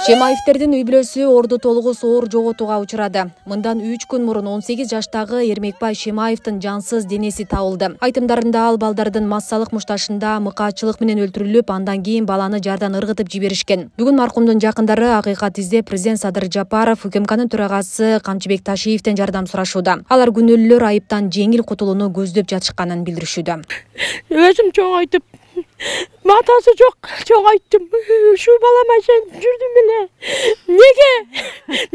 Шемаевтердин үй бүлөсү Орду Толугус оор жоготууга учурады. Мындан 3 күн мурун 18 жаштагы Эрмекбай Шемаевдин жансыз денеси табылды. Айтымдарында ал балдардын массалык мушташында мыкаачылык менен өлтүрүлүп, андан кийин баланы жардан ыргытып жиберишкен. Бүгүн маркумдун жакындары акыйкат издеп президент Садыр Жапаров, УКМКнын төрагасы Камчыбек Ташиевден жардам сурашууда. Алар күнөөлүүлөр айыптан жеңил кутулууну көздөп жатышканын билдиришүүдө. Өзүм чоңойтуп, матасы жок, чоңойттум. Şu балама сен жүрдүм эле. Неге?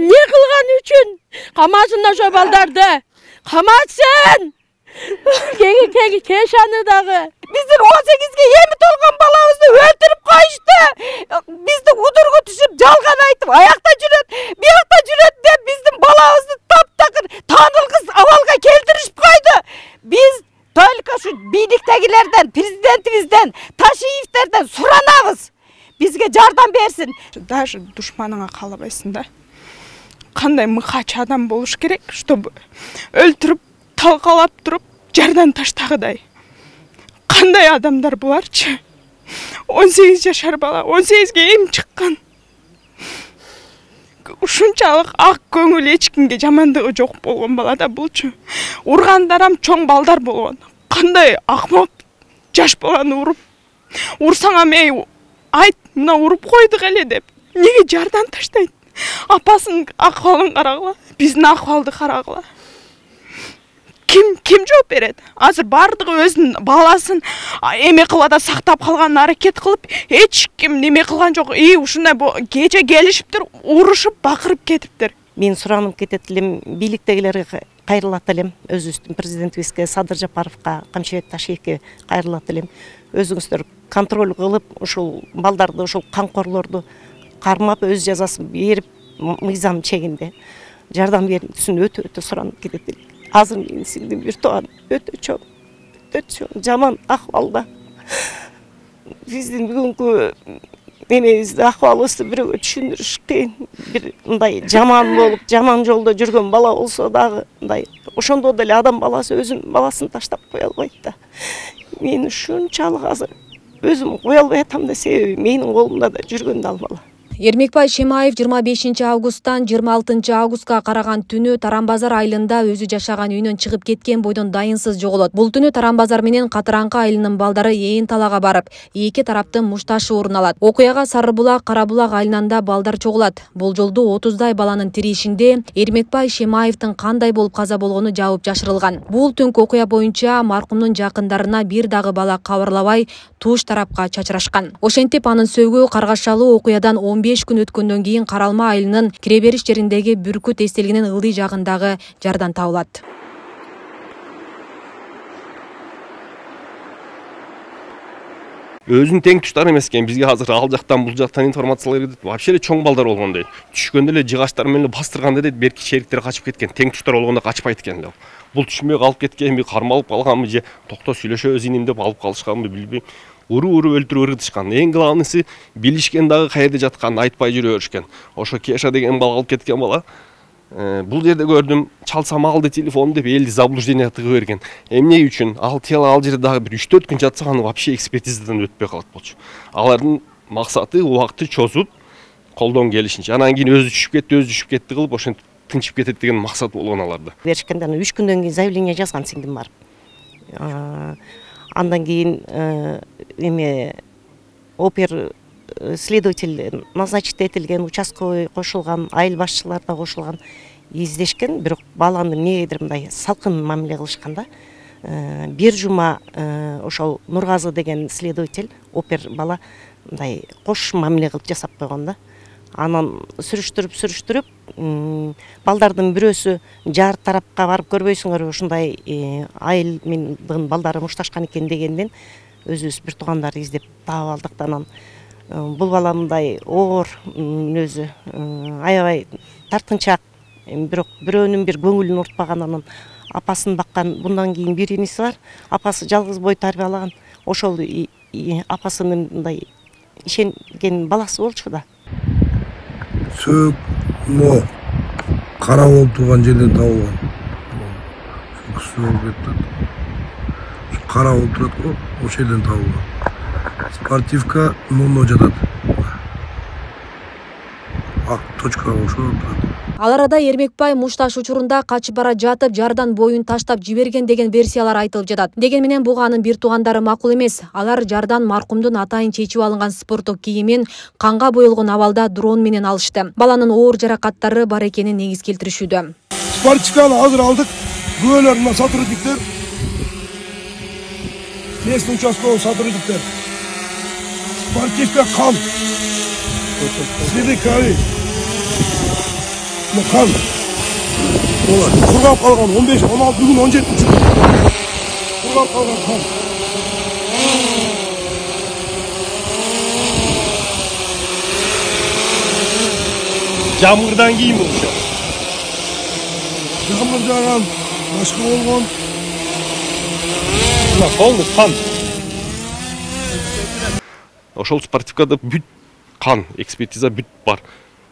Не кылган үчүн? Камасын ошо балдарды. Камасын! Кешаны дагы. Биздин 18ге эми толгон балабызды өлтүрүп коюшту. Бизди удурга түшүп, жалган айтып, аякта жүрөт, биякта жүрөт деп биздин балабызды таптакыр таанылгыс абалга келтиришип койду. Биз только şu бийликтегилерден, президентибизден, Ташиевтерден суранабыз. Бизге жардам берсин. Даже душманыңа каалабайсың да. Кандай мыкач адам болуш керек, чтобы өлтүрүп, талкалап туруп, жардан таштагыдай. Кандай адамдар буларчы? 18 жашар бала, 18ге эми чыккан. Ушунчалык ак көңүл, эч кимге жамандыгы жок болгон бала да булчу. Ургандарам чоң балдар болгон. Кандай акмак жаш баланы уруп, урсаңа мей айт, мына уруп койдук эле деп. Неге жардан таштайт? Апасынын акыбалын карагыла, биздин акыбалды карагыла. Ким жооп берет? Азыр бардыгы өзүнүн баласын эме кылада сактап калганын аракет кылып, эч ким неме кылган жок. Ушундай кече келишиптир, урушуп, бакырып кетиптир. Мен суранып кетет элем, бийликтегилерге кайрылат элем, өзүбүздүн президентибизге Садыр Жапаровго, Камчыбек Ташиевге кайрылат элем. Өзүңүздөр контроль кылып, ушул балдарды, ушул камкорлорду кармап, өз жазасын берип, мыйзам чегинде жардам берүүсүн өтө суранып кетет элем. Азыр менин сиңдим бир тууган өтө чоң жаман акыбалда. Биздин бүгүнкү эмебизди, акыбалыбызды бирөөгө түшүндүрүш кыйын. Бир мындай жаман болуп, жаман жолдо жүргөн бала болсо дагы мындай ошондо деле адам баласы өзүнүн баласын таштап кое албайт да. Мен ушунчалык азыр өзүм кое албай атам да, себеби менин колумда да жүргөн да ал бала. Эрмекбай Шемаев 25 августтан 26 августка караган түнү Тарамбазар айылында өзү жашаган үйүнөн чыгып кеткен бойдон дайынсыз жоголот. Бул түнү Тарамбазар менен Катыранкы айылынын балдары Ээн талага барып, эки тараптын мушташы орун алат. Окуяга Сары Булак, Кара Булак айылында балдар чогулат. Бул жолду 30дай баланын тиришинде Эрмекбай Шемаевдин кандай болуп каза болгону жабып жашырылган. Бул түнкү окуя боюнча маркумдун жакындарына бир дагы бала кабарлабай туш тарапка чачырашкан. Ошентип анын сөөгү каргашалуу окуядан 15 күн өткөндөн кийин Каралма айылынын кире-бериш жериндеги Бүркүт эстелигинин ылдый жагындагы жардан табылат. Өзүнүн тең туштары эмес экен. Бизге азыр ал жактан бул жактан информациялар келет. Вообще эле чоң балдар болгон дейт. Түшкөндө эле жыгачтар менен бастырганда дейт, берки шериктер качып кеткен. Тең туштар болгондо качпайт экен. Бул түшмөй калып кеткенби, кармалып калганбы же токто сүйлөшөбүз иним деп алып калышканбы билбейм. Уру өлтүрүп ыргытышкан. Эң главныйсы билишкен дагы каерде жатканын айтпай жүрө беришкен. Ошо Кеша деген бала алып кеткен бала. Бул жерде көрдүм, чалсам алды телефон деп элди заблуждение тыгып берген. Эмне үчүн? Ал тело ал жерде дагы бир 3-4 күн жатса аны вообще экспертизадан өтпөй калат болчу. Алардын максаты убакытты чозуп, колдон келишинче. Анан кийин өзү түшүп кетти кылып, ошентип тынчып кетет деген максат болгон аларда. Беришкенден 3 күндөн кийин заявление жазган сиңдим барып. Андан кийин эме опер следователь назначить этилген, участковый кошулган, айыл башчылар да кошулган, издешкен, бирок баланы эмнегедир мындай салкын мамиле кылышкан да. Бир жума ошол Нургазы деген следователь, опер бала мындай кош мамиле кылып жасап койгон да. Анан сүрүштүрүп, балдардын бирөөсү жар тарапка барып көрбөйсүңөр, ушундай айылдын балдары мушташкан экен дегенден өзүбүз бир туугандар издеп таап алдык да. Анан бул бала мындай оор өзү аябай тартынчаак, бирок бирөөнүн бир көңүлүн уртпаган. Анан апасын баккан, bundan кийин бир иниси бар, апасы жалгыз бой тарбиялаган, ошол апасынын мындай ишенген баласы болчу да. Сөөк кара болуп турган жерден табылган. Кара болуп турат го, ошол жерден табылган. Спортивка муну жатат. ак точка ошо. Ал арада Эрмекбай мушташ учурунда качып бара жатып жардан боюн таштап жиберген деген версиялар айтылып жатат. Деген менен буга анын бир туугандары макул эмес. Алар жардан маркумдун атайын чечип алынган спорттук кийимин канга боелгон абалда дрон менен алышты. Баланын оор жаракаттары бар экенин негиз келтиришүүдө. Спортчиканы азыр алдык. Күбөлөр мына сотрудниктер. Местный участковый сотрудниктер. Спортивка кан. Следы крови. Қан. Құрғап қалған 15, 16, бүгін 17. Құрғап қалған қан. Жамырдан кейін бұл үшін. Жамыр жаған, башқа болған. Мына қолыңыз қан. Ошол спортивкада бүт қан, экспертиза бүт бар.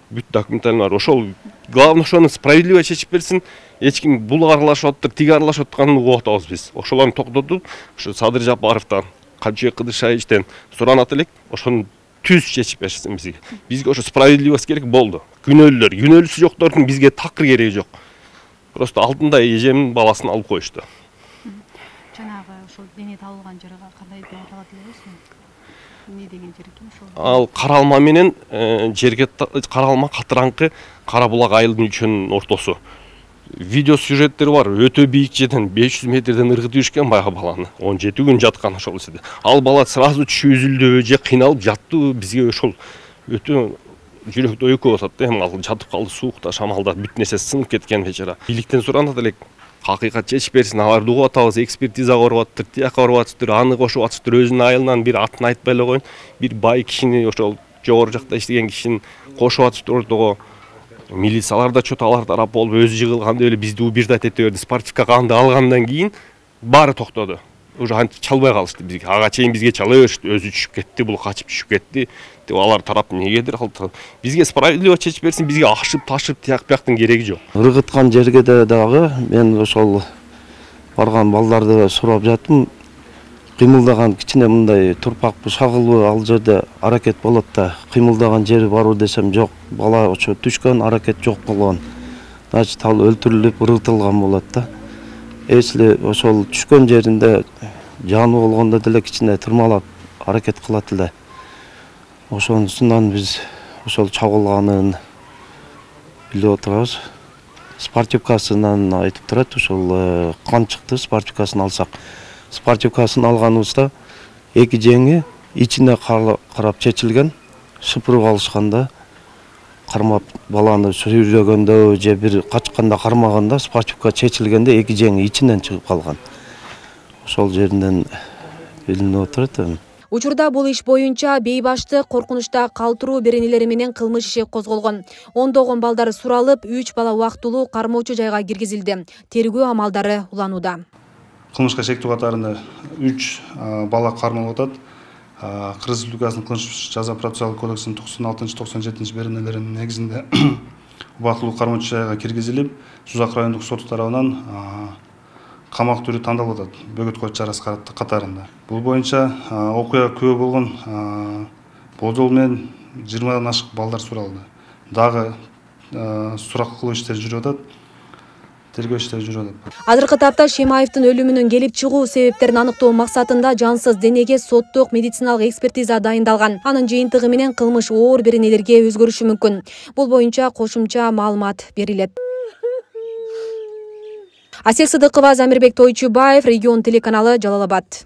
Бүт документально бар. Ошол главное ошону справедливо чечип берсин. Эч ким бул аралашып атыр, тиги аралашып атканын угуп атабыз биз. Ошолорду токтотуп, ошо Садыр Жапаровдон, Кадже Кыдыршаевичтен суранат элек, ошону түз чечип берсин бизге. Бизге ошо справедливость керек болду. Күнөөлүүсү жоктордун бизге такыр кереги жок. Просто алдында эжемдин баласын алып коюшту. Жанагы ошол дене табылган жерге кандай деп аталат элесизби? Не деген жер экен ошол? Ал Каралма менен жерге Каралма Катыраңкы Карабулак айылдын үчөнүн ортосу. Видео сюжеттери бар. Өтө бийик жерден 500 метрден ыргытып жүрүшкөн баягы баланы. 17 күн жаткан ошол жерде. Ал бала сразу түшүп үзүлдү, же кыйналып жатты. Бизге ошол өтө жүрөктө өйкөп атат. Эми ал жатып калды суукта, шамалда бүт нерсе сынып кеткен бечара. Бийликтен суранат элек. Hakıkat чечип берсин, аларды угуп атабыз, экспертиза коруп атыптыр, тияка коруп атыптыр, аны кошуп атыптыр, өзүнүн айылынан бир атын айтпай эле коюн, бир бай кишини ошол жогору жакта иштеген кишини кошуп атыптыр ортого. Милициялар да чөтө алар тарап болуп, өзү жыгылганда эле бизди убирдат эте берди. Спортивка канды алгандан кийин баары токтоду. Уже антип чалбай калышты бизге. Ага чейин бизге чала беришти, өзү түшүп кетти, бул качып түшүп кетти. Деп алар тарап негедир калтырып. Бизге справедливо чечип берсин, бизге ашып, ташып, тияк бияктын кереги жок. Ыргыткан жерге дагы мен ошол барган балдарды сурап жаттым. Кыймылдаган кичине мындай турпакпы, шагылбы ал жерде аракет болот да, кыймылдаган жери барбы десем жок. Бала ошо түшкөн, аракет жок болгон. Значит, ал өлтүрүлүп, ыргытылган болот да. Если ошол түшкөн жеринде жаны болгондо деле кичине тырмалап аракет кылат эле. Ошонусунан биз ошол чабылганын билип отурабыз. Спортивкасынан айтып турат, ошол кан чыкты, спортивкасын алсак. Спортивкасын алганыбызда эки жеңи ичине карап чечилген, шыпырып алышканда, кармап баланы сүйрөгөндө же бир качканда кармаганда спортивка чечилгенде эки жеңи ичинен чыгып калган. Ошол жеринен билинип отурат. Учурда бул иш боюнча бейбашты коркунучта калтыруу беренелери менен кылмыш иши козголгон. Ондогон балдар суралып, 3 бала убактылуу кармоочу жайга киргизилди. Тергөө амалдары уланууда. Кылмышка шектүү катарында 3 бала кармалып атат. Кыргыз Республикасынын кылмыш жаза процессуалдык кодексинин 96-97 беренелеринин негизинде убактылуу кармоочу жайга киргизилип, Сузак райондук соту тарабынан камак түрү тандалып атат бөгөт кою чарасы катарында. Бул боюнча окуя күбө болгон болжол менен 20-дан ашык балдар суралды. Дагы сурак кылуу иштери жүрүп атат. Тергөө иштери жүрүп атат. Азыркы тапта Шемаевдин өлүмүнүн келип чыгуу себептерин аныктоо максатында жансыз денеге соттук медициналык экспертиза дайындалган. Анын жыйынтыгы менен кылмыш оор беренелерге өзгөрүшү мүмкүн. Бул боюнча кошумча маалымат берилет. Асел Сыдыкова, Замирбек Тойчубаев, Регион телеканалы, Жалал Абад.